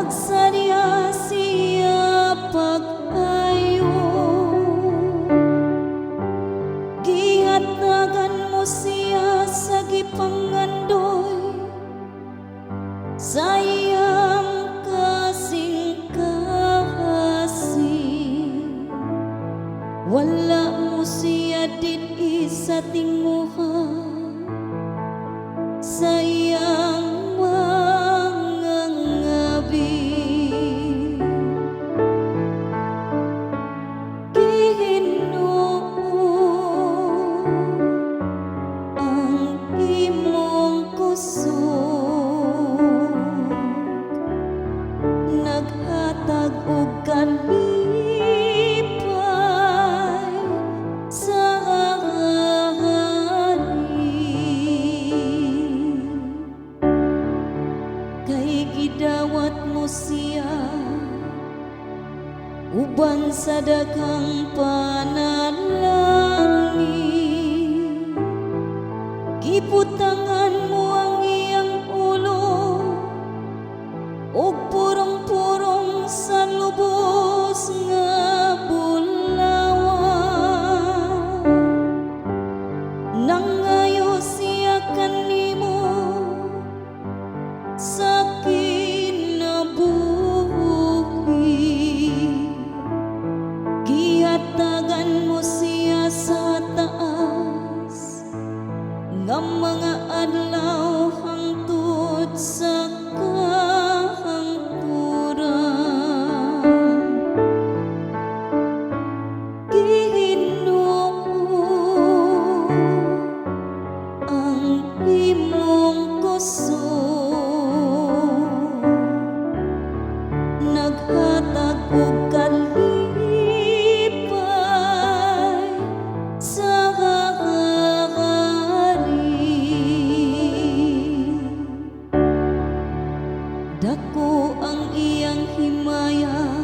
Nagsadya siya pag-ayo, gihatagan mo siya sa gipangandoy, sayang kasing kasing. Wala mo siya din sa tinguha, sayang mga ngabi. Ginoo ang imong kusog, naghatag og kalipay sa kay gidawat mo siya uban sa daghang panalangin. Gibutangan mo ang iyang ulo ug purong-purong sa lubos nga bulawan. Nangayo siya kanimo sa kinabuhi, gihatagan mo siya sa taas nga mga adlaw hangtod sa kahangturan. Ginoo ang imong kusog, naghatag og kalipay sa dako ang iyang himaya,